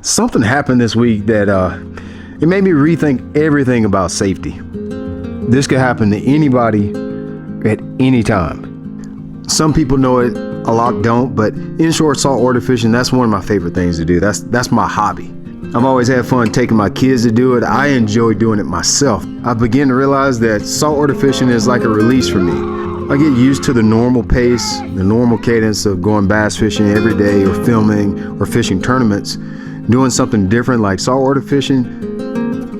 Something happened this week that it made me rethink everything about safety. This could happen to anybody at any time. Some people know it, a lot don't, but inshore saltwater fishing, that's one of my favorite things to do. That's my hobby. I've always had fun taking my kids to do it. I enjoy doing it myself. I began to realize that saltwater fishing is like a release for me. I get used to the normal pace, the normal cadence of going bass fishing every day or filming or fishing tournaments. Doing something different like saltwater fishing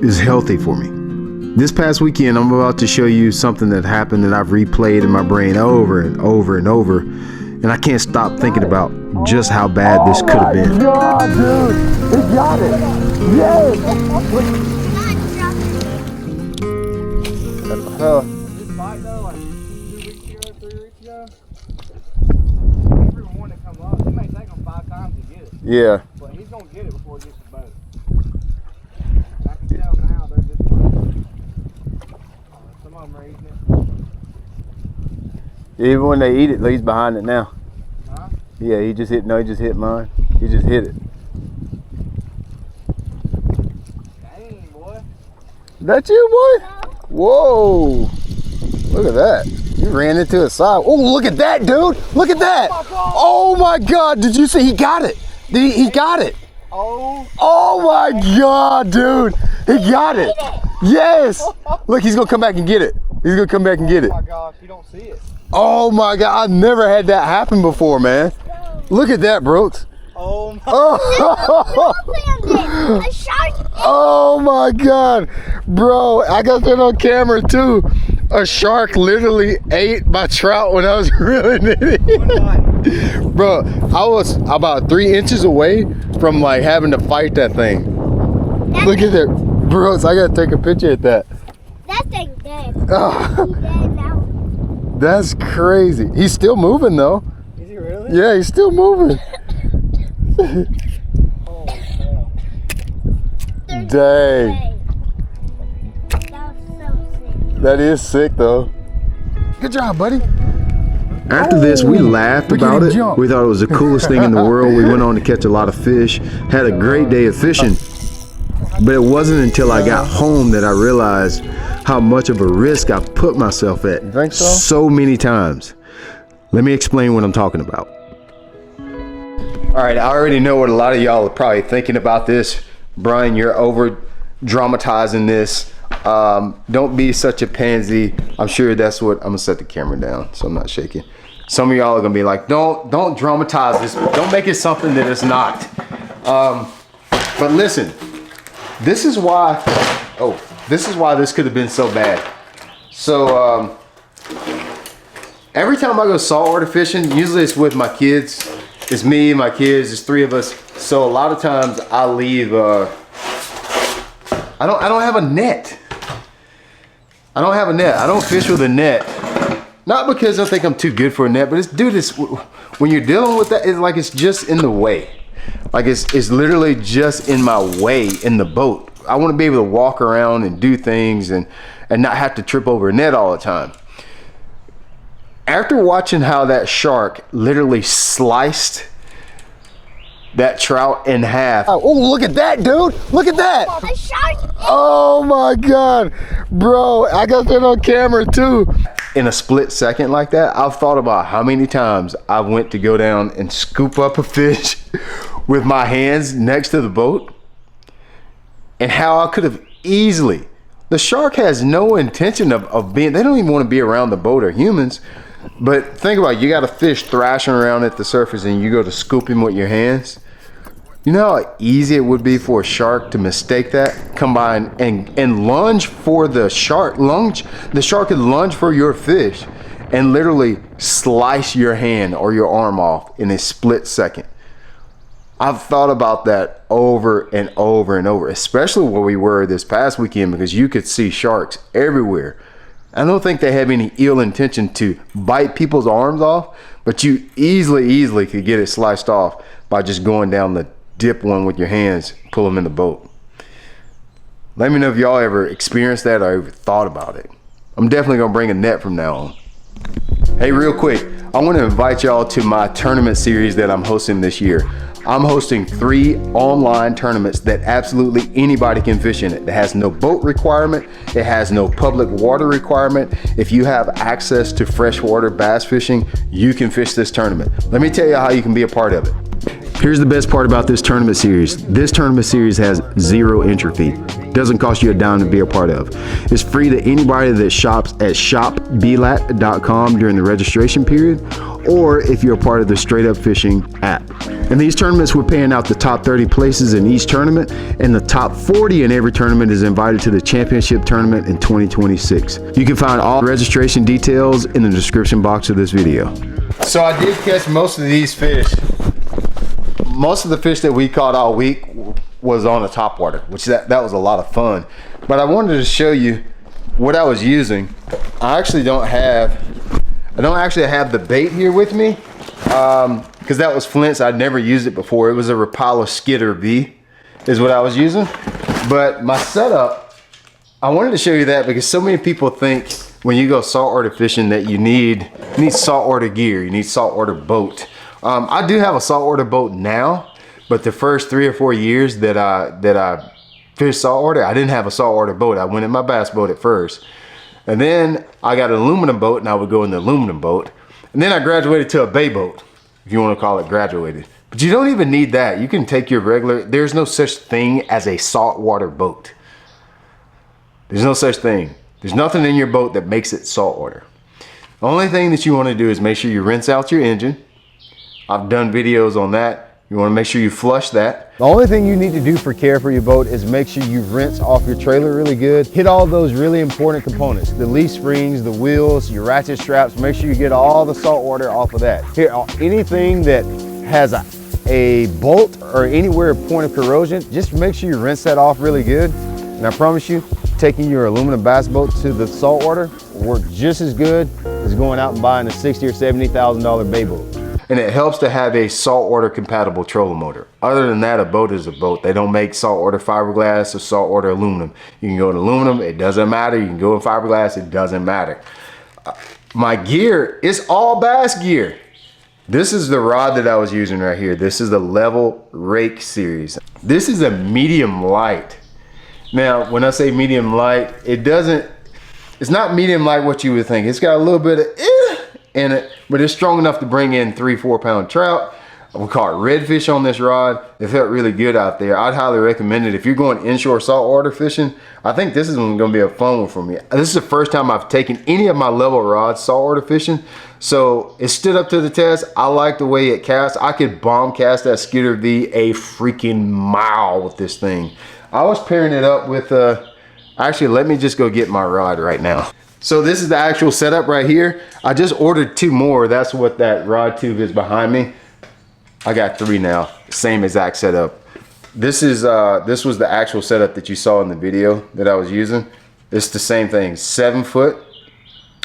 is healthy for me. This past weekend, I'm about to show you something that happened that I've replayed in my brain over and over and over, and I can't stop thinking about just how bad this could have been. Oh my God, dude, he got it! Yes! This bite though, like 2 weeks ago, 3 weeks ago, everyone wanted to come up. It may take him 5 times to get it. Yeah. But he's gonna get it before he gets the boat. I can tell now they're just like, some of them are eating it. Even when they eat it, Lee's behind it now. Huh? Yeah, he just hit mine. He just hit it. Dang, boy. That you, boy? Whoa! Look at that. You ran into a side. Oh, look at that, dude! Look at that! Oh my God! Did you see? He got it. He got it. Oh my God, dude! He got it. Yes. Look, he's gonna come back and get it. He's gonna come back and get it. Oh my gosh, you don't see it. Oh my God! I've never had that happen before, man. Look at that, Brooks. Oh my. Oh my God, bro! I got that on camera too. A shark literally ate my trout when I was reeling it in. Bro, I was about 3 inches away from like having to fight that thing. Look at that, bro! I gotta take a picture of that. That thing's dead. Oh, He's dead now. that's crazy. He's still moving though. Is he really? Yeah, he's still moving. Oh no. Dang. That was so sick. That is sick though. Good job, buddy. After this, we laughed Look at about him it. jump. We thought it was the coolest thing in the world. We went on to catch a lot of fish, had a great day of fishing. But it wasn't until I got home that I realized how much of a risk I've put myself at You think so? many times. Let me explain what I'm talking about. All right, I already know what a lot of y'all are probably thinking about this. Brian, you're over dramatizing this. Don't be such a pansy. I'm sure that's what, I'm gonna set the camera down so I'm not shaking. Some of y'all are gonna be like, don't dramatize this. Don't make it something that it's not. But listen, this is why this could have been so bad. So every time I go saltwater fishing, usually it's with my kids. It's me, my kids, it's 3 of us. So a lot of times I leave, I don't have a net. I don't have a net. I don't fish with a net. Not because I think I'm too good for a net, but when you're dealing with that, it's like it's just in the way. Like it's literally just in my way in the boat. I want to be able to walk around and do things and not have to trip over a net all the time. After watching how that shark literally sliced that trout in half. Oh, look at that, dude! Look at that! A shark. Oh my God, bro! I got that on camera too. In a split second like that, I've thought about how many times I went to go down and scoop up a fish with my hands next to the boat, and how I could have easily. The shark has no intention of being. They don't even want to be around the boat or humans. But think about it, you got a fish thrashing around at the surface and you go to scoop him with your hands. You know how easy it would be for a shark to mistake that? Come by and lunge for the shark. The shark could lunge for your fish and literally slice your hand or your arm off in a split second. I've thought about that over and over and over, especially where we were this past weekend, because you could see sharks everywhere. I don't think they have any ill intention to bite people's arms off, but you easily could get it sliced off by just going down the dip one with your hands, pull them in the boat. Let me know if y'all ever experienced that or ever thought about it. I'm definitely gonna bring a net from now on. Hey, real quick, I want to invite y'all to my tournament series that I'm hosting this year. I'm hosting 3 online tournaments that absolutely anybody can fish in it. It has no boat requirement. It has no public water requirement. If you have access to freshwater bass fishing, you can fish this tournament. Let me tell you how you can be a part of it. Here's the best part about this tournament series. This tournament series has 0 entry fee. Doesn't cost you a dime to be a part of. It's free to anybody that shops at shopblat.com during the registration period, or if you're a part of the Straight Up Fishing app. In these tournaments, we're paying out the top 30 places in each tournament, and the top 40 in every tournament is invited to the championship tournament in 2026. You can find all registration details in the description box of this video. So I did catch most of these fish. Most of the fish that we caught all week was on the topwater, which that was a lot of fun. But I wanted to show you what I was using. I don't actually have the bait here with me, because that was Flint's. I'd never used it before. It was a Rapala Skitter V is what I was using. But my setup, I wanted to show you that because so many people think when you go saltwater fishing that you need saltwater gear, you need saltwater boat. I do have a saltwater boat now, but the first 3 or 4 years that I fished saltwater, I didn't have a saltwater boat. I went in my bass boat at first. And then I got an aluminum boat, and I would go in the aluminum boat. And then I graduated to a bay boat, if you want to call it graduated. But you don't even need that. You can take your regular, there's no such thing as a saltwater boat. There's no such thing. There's nothing in your boat that makes it saltwater. The only thing that you want to do is make sure you rinse out your engine. I've done videos on that. You want to make sure you flush that. The only thing you need to do for care for your boat is make sure you rinse off your trailer really good. Hit all those really important components. The leaf springs, the wheels, your ratchet straps. Make sure you get all the salt water off of that. Here, anything that has a bolt or anywhere a point of corrosion, just make sure you rinse that off really good. And I promise you, taking your aluminum bass boat to the saltwater will work just as good as going out and buying a $60,000 or $70,000 bay boat. And it helps to have a saltwater compatible trolling motor. Other than that, a boat is a boat. They don't make saltwater fiberglass or saltwater aluminum. You can go in aluminum, it doesn't matter. You can go in fiberglass, it doesn't matter. My gear is all bass gear. This is the rod that I was using right here. This is the Level Rake series. This is a medium light. Now, when I say medium light, it's not medium light what you would think. It's got a little bit of in it, but it's strong enough to bring in 3-4 pound trout. We caught redfish on this rod. It felt really good out there. I'd highly recommend it if you're going inshore saltwater fishing. I think this is going to be a fun one for me. This is the first time I've taken any of my level rods saltwater fishing, so it stood up to the test. I like the way it casts. I could bomb cast that Skitter V a freaking mile with this thing. I was pairing it up with actually, let me just go get my rod right now. So this is the actual setup right here. I just ordered 2 more. That's what that rod tube is behind me. I got 3 now. Same exact setup. This was the actual setup that you saw in the video that I was using. It's the same thing. 7 foot,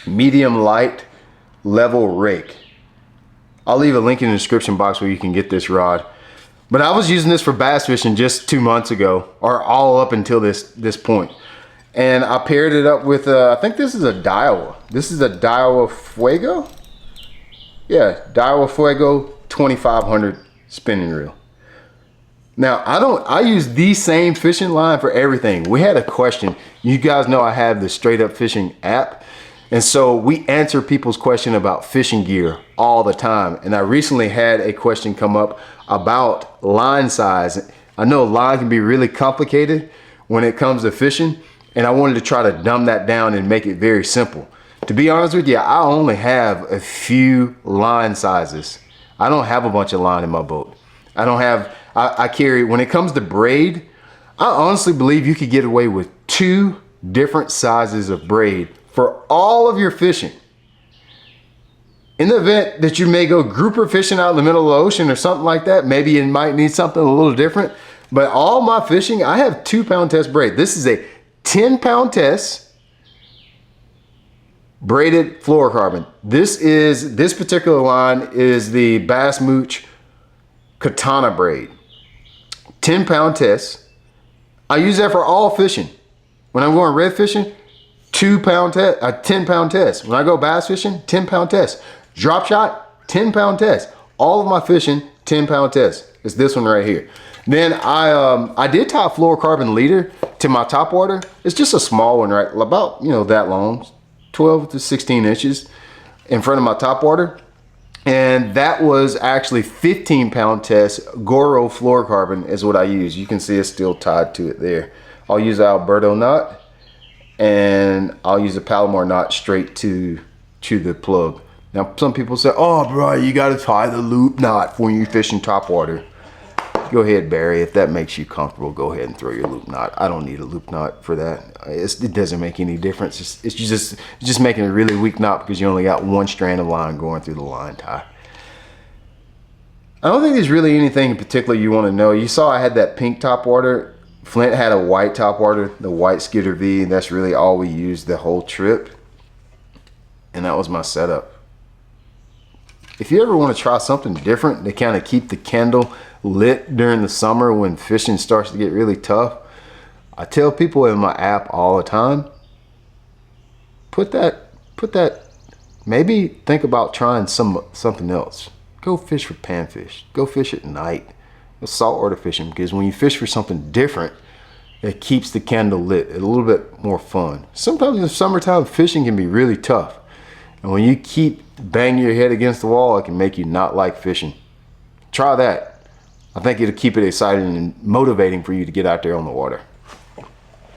medium light, level rake. I'll leave a link in the description box where you can get this rod. But I was using this for bass fishing just 2 months ago, or all up until this point. And I paired it up with, I think this is a Daiwa. This is a Daiwa Fuego? Yeah, Daiwa Fuego 2500 spinning reel. Now, I use the same fishing line for everything. We had a question. You guys know I have the Straight Up Fishing app. And so we answer people's question about fishing gear all the time. And I recently had a question come up about line size. I know line can be really complicated when it comes to fishing. And I wanted to try to dumb that down and make it very simple. To be honest with you, I only have a few line sizes. I don't have a bunch of line in my boat. I carry, when it comes to braid, I honestly believe you could get away with 2 different sizes of braid for all of your fishing. In the event that you may go grouper fishing out in the middle of the ocean or something like that, maybe you might need something a little different. But all my fishing, I have 2 pound test braid. This is a 10 pound test braided fluorocarbon. This particular line is the Bass Mooch Katana braid. 10 pound test. I use that for all fishing. When I'm going red fishing, 10 pound test. When I go bass fishing, 10 pound test. Drop shot, 10 pound test. All of my fishing, 10 pound test. It's this one right here. Then I did tie a fluorocarbon leader to my top water. It's just a small one, right? About, you know, that long, 12 to 16 inches in front of my top water. And that was actually 15-pound test. Goro fluorocarbon is what I use. You can see it's still tied to it there. I'll use an Alberto knot, and I'll use a Palomar knot straight to the plug. Now, some people say, oh, bro, you got to tie the loop knot when you're fishing top water. Go ahead, Barry. If that makes you comfortable, go ahead and throw your loop knot. I don't need a loop knot for that. It doesn't make any difference. It's just making a really weak knot because you only got one strand of line going through the line tie. I don't think there's really anything in particular you want to know. You saw I had that pink top water. Flint had a white top water, the white Skidder V. That's really all we used the whole trip. And that was my setup. If you ever want to try something different to kind of keep the candle lit during the summer when fishing starts to get really tough, I tell people in my app all the time, put that, maybe think about trying something else. Go fish for panfish. Go fish at night. Go saltwater fishing, because when you fish for something different, it keeps the candle lit. It's a little bit more fun. Sometimes in summertime, fishing can be really tough. And when you keep banging your head against the wall, it can make you not like fishing. Try that. I think it'll keep it exciting and motivating for you to get out there on the water.